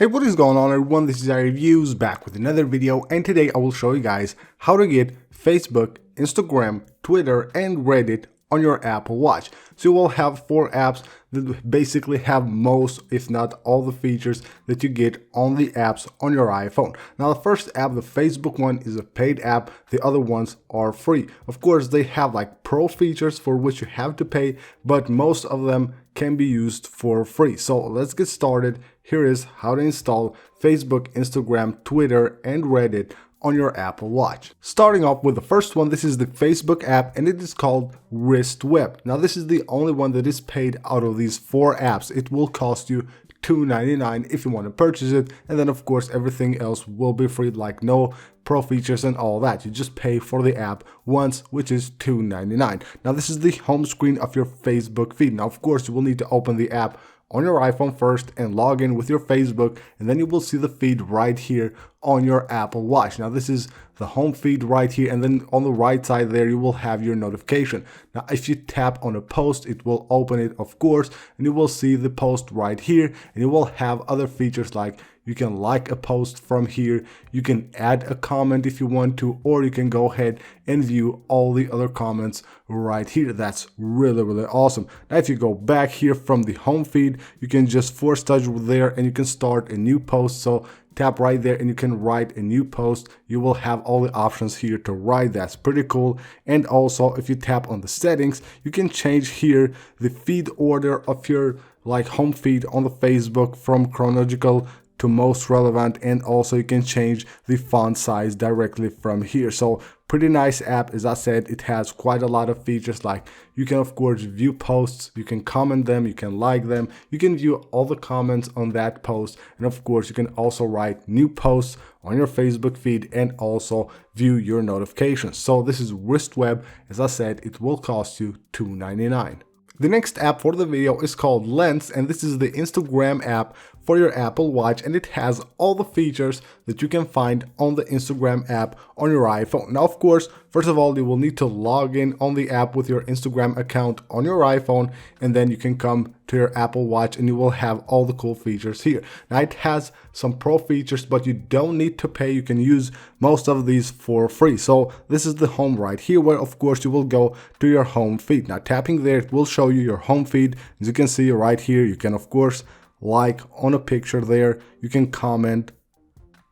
Hey, what is going on everyone, this is iReviews back with another video, and today I will show you guys how to get Facebook, Instagram, Twitter and Reddit on your Apple Watch. So you will have 4 apps that basically have most, if not all, the features that you get on the apps on your iPhone. Now the first app, the Facebook one, is a paid app. The other ones are free. Of course, they have like pro features for which you have to pay, but most of them can be used for free. So let's get started. Here is how to install Facebook, Instagram, Twitter and Reddit on your Apple Watch. Starting off with the first one, this is the Facebook app and it is called WristWeb. Now this is the only one that is paid out of these 4 apps. It will cost you $2.99 if you want to purchase it, and then of course everything else will be free, like no pro features and all that. You just pay for the app once, which is $2.99. Now this is the home screen of your Facebook feed. Now of course you will need to open the app on your iPhone first and log in with your Facebook, and then you will see the feed right here on your Apple Watch. Now this is the home feed right here, and then on the right side there you will have your notification. Now if you tap on a post, it will open it of course, and you will see the post right here, and you will have other features like you can like a post from here, you can add a comment if you want to, or you can go ahead and view all the other comments right here. That's really awesome. Now if you go back here from the home feed, you can just force touch there and you can start a new post. So tap right there and you can write a new post. You will have all the options here to write. That's pretty cool. And also if you tap on the settings, you can change here the feed order of your like home feed on the Facebook from chronological to most relevant, and also you can change the font size directly from here. So pretty nice app. As I said, it has quite a lot of features, like you can of course view posts, you can comment them, you can like them, you can view all the comments on that post, and of course you can also write new posts on your Facebook feed and also view your notifications. So this is WristWeb. As I said, it will cost you $2.99. The next app for the video is called Lens, and this is the Instagram app for your Apple Watch, and it has all the features that you can find on the Instagram app on your iPhone. Now of course, first of all, you will need to log in on the app with your Instagram account on your iPhone, and then you can come to your Apple Watch and you will have all the cool features here. Now it has some pro features, but you don't need to pay. You can use most of these for free. So this is the home right here, where of course you will go to your home feed. Now tapping there, it will show you your home feed. As you can see right here, you can of course like on a picture there, you can comment,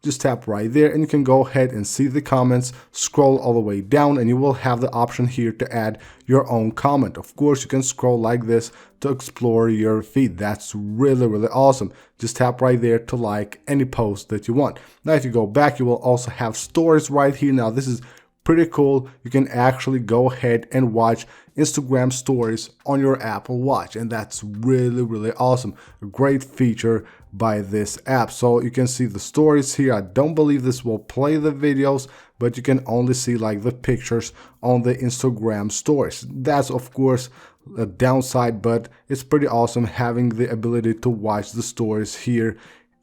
just tap right there and you can go ahead and see the comments, scroll all the way down and you will have the option here to add your own comment. Of course you can scroll like this to explore your feed. That's really awesome. Just tap right there to like any post that you want. Now if you go back, you will also have stories right here. Now this is pretty cool. You can actually go ahead and watch Instagram stories on your Apple Watch, and that's really awesome. A great feature by this app. So you can see the stories here. I don't believe this will play the videos, but you can only see like the pictures on the Instagram stories. That's of course a downside, but it's pretty awesome having the ability to watch the stories here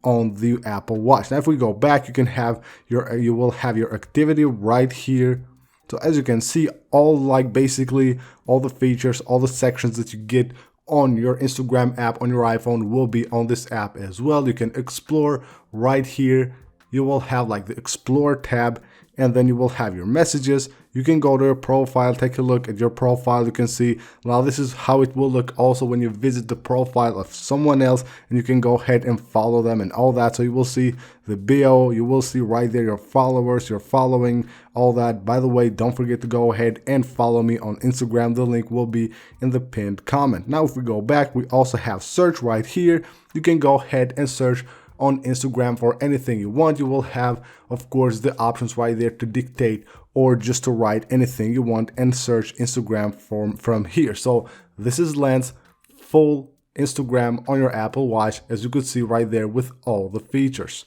on the Apple Watch. Now if we go back, you will have your activity right here. So as you can see, all like basically all the features, all the sections that you get on your Instagram app on your iPhone will be on this app as well. You can explore right here. You will have like the Explore tab, and then you will have your messages. You can go to your profile, take a look at your profile. You can see, now this is how it will look also when you visit the profile of someone else, and you can go ahead and follow them and all that. So you will see the bio, you will see right there your followers, your following, all that. By the way, don't forget to go ahead and follow me on Instagram. The link will be in the pinned comment. Now if we go back, we also have search right here. You can go ahead and search on Instagram for anything you want. You will have of course the options right there to dictate or just to write anything you want and search Instagram from here. So this is Lens, full Instagram on your Apple Watch, as you could see right there with all the features.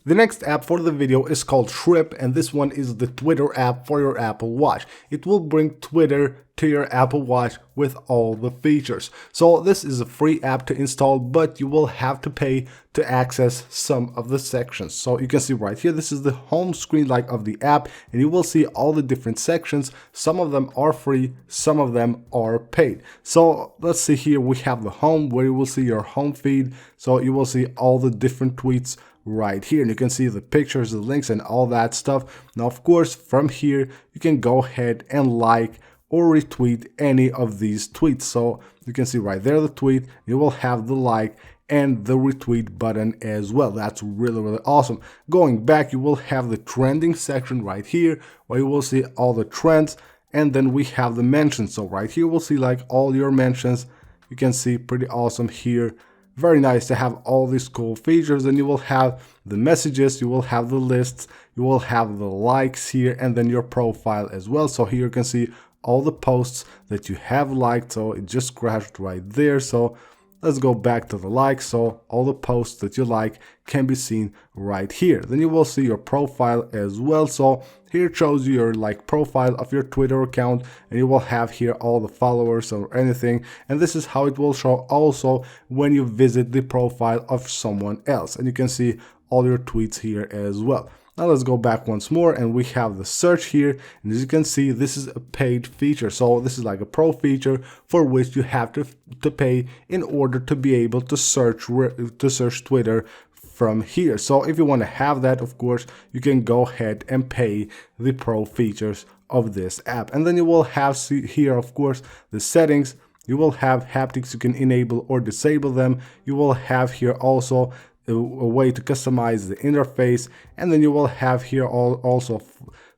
The next app for the video is called Chirp, and this one is the Twitter app for your Apple Watch. It will bring Twitter to your Apple Watch with all the features. So this is a free app to install, but you will have to pay to access some of the sections. So you can see right here, this is the home screen like of the app, and you will see all the different sections. Some of them are free, some of them are paid. So let's see here, we have the home where you will see your home feed. So you will see all the different tweets right here, and you can see the pictures, the links, and all that stuff. Now of course from here you can go ahead and like or retweet any of these tweets. So you can see right there the tweet, you will have the like and the retweet button as well. That's really awesome. Going back, you will have the trending section right here where you will see all the trends, and then we have the mentions. So right here we'll see like all your mentions. You can see pretty awesome here. Very nice to have all these cool features. And you will have the messages, you will have the lists, you will have the likes here, and then your profile as well. So here you can see all the posts that you have liked. So it just crashed right there. So let's go back to the likes. So all the posts that you like can be seen right here. Then you will see your profile as well. So here it shows you your like profile of your Twitter account, and you will have here all the followers or anything. And this is how it will show also when you visit the profile of someone else, and you can see all your tweets here as well. Now let's go back once more, and we have the search here, and as you can see, this is a paid feature. So this is like a pro feature for which you have to pay in order to be able to search Twitter from here. So if you want to have that, of course, you can go ahead and pay the pro features of this app. And then you will have here, of course, the settings. You will have haptics, you can enable or disable them. You will have here also a way to customize the interface, and then you will have here also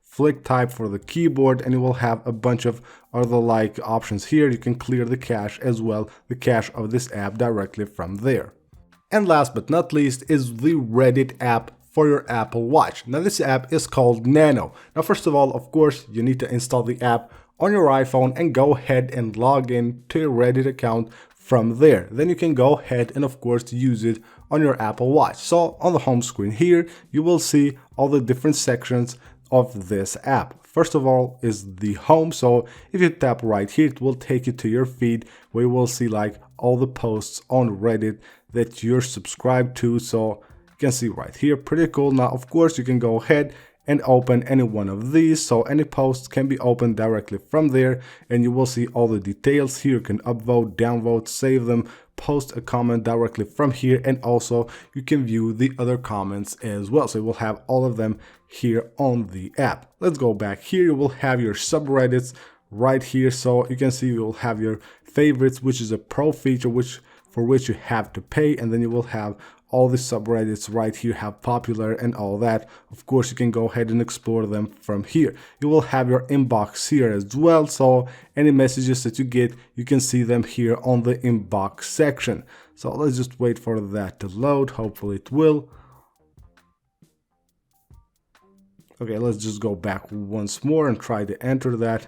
flick type for the keyboard, and you will have a bunch of other like options here. You can clear the cache as well, the cache of this app directly from there. And last but not least is the Reddit app for your Apple Watch. Now this app is called Nano. Now first of all, of course, you need to install the app on your iPhone and go ahead and log in to your Reddit account from there. Then you can go ahead and of course use it on your Apple Watch. So on the home screen here, you will see all the different sections of this app. First of all is the home. So if you tap right here, it will take you to your feed where you will see like all the posts on Reddit that you're subscribed to. So you can see right here, pretty cool. Now of course you can go ahead and open any one of these, so any posts can be opened directly from there, and you will see all the details here. You can upvote, downvote, save them, post a comment directly from here, and also you can view the other comments as well. So you will have all of them here on the app. Let's go back here. You will have your subreddits right here, so you can see you will have your favorites, which is a pro feature for which you have to pay, and then you will have all the subreddits right here, have popular and all that. Of course, you can go ahead and explore them from here. You will have your inbox here as well, so any messages that you get, you can see them here on the inbox section. So let's just wait for that to load. Hopefully it will. Okay, let's just go back once more and try to enter that.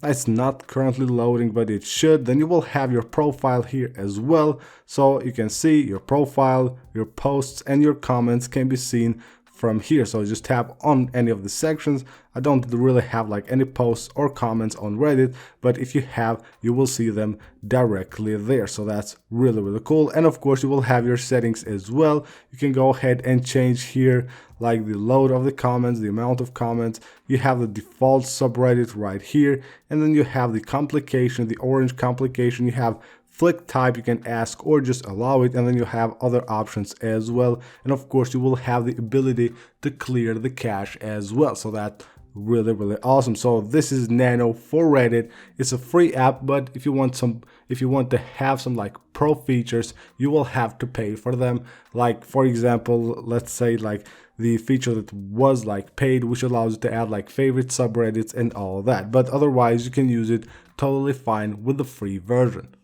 It's not currently loading, but it should. Then you will have your profile here as well. So you can see your profile, your posts, and your comments can be seen from here. So just tap on any of the sections. I don't really have like any posts or comments on Reddit, but if you have, you will see them directly there. So that's really cool. And of course you will have your settings as well. You can go ahead and change here like the load of the comments, the amount of comments. You have the default subreddit right here, and then you have the complication, the orange complication. You have flick type, you can ask or just allow it, and then you have other options as well. And of course you will have the ability to clear the cache as well. So that's really awesome. So this is Nano for Reddit. It's a free app, but if you want to have some like pro features, you will have to pay for them. Like for example, let's say like the feature that was like paid, which allows you to add like favorite subreddits and all that, but otherwise you can use it totally fine with the free version.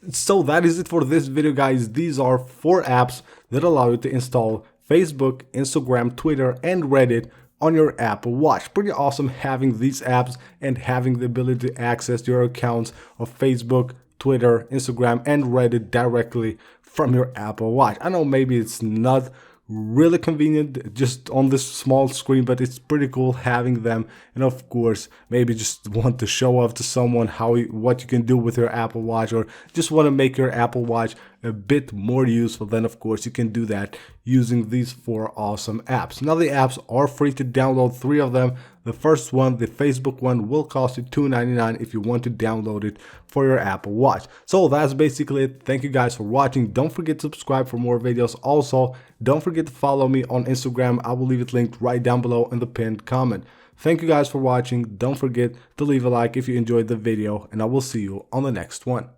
So that is it for this video, guys. These are 4 apps that allow you to install Facebook, Instagram, Twitter, and Reddit on your Apple Watch. Pretty awesome having these apps and having the ability to access your accounts of Facebook, Twitter, Instagram, and Reddit directly from your Apple Watch. I know maybe it's not really convenient just on this small screen, but it's pretty cool having them. And of course, maybe just want to show off to someone what you can do with your Apple Watch, or just want to make your Apple Watch a bit more useful, then of course you can do that using these 4 awesome apps. Now the apps are free to download, 3 of them. The first one, the Facebook one, will cost you $2.99 if you want to download it for your Apple Watch. So that's basically it. Thank you guys for watching. Don't forget to subscribe for more videos. Also, don't forget to follow me on Instagram. I will leave it linked right down below in the pinned comment. Thank you guys for watching. Don't forget to leave a like if you enjoyed the video, and I will see you on the next one.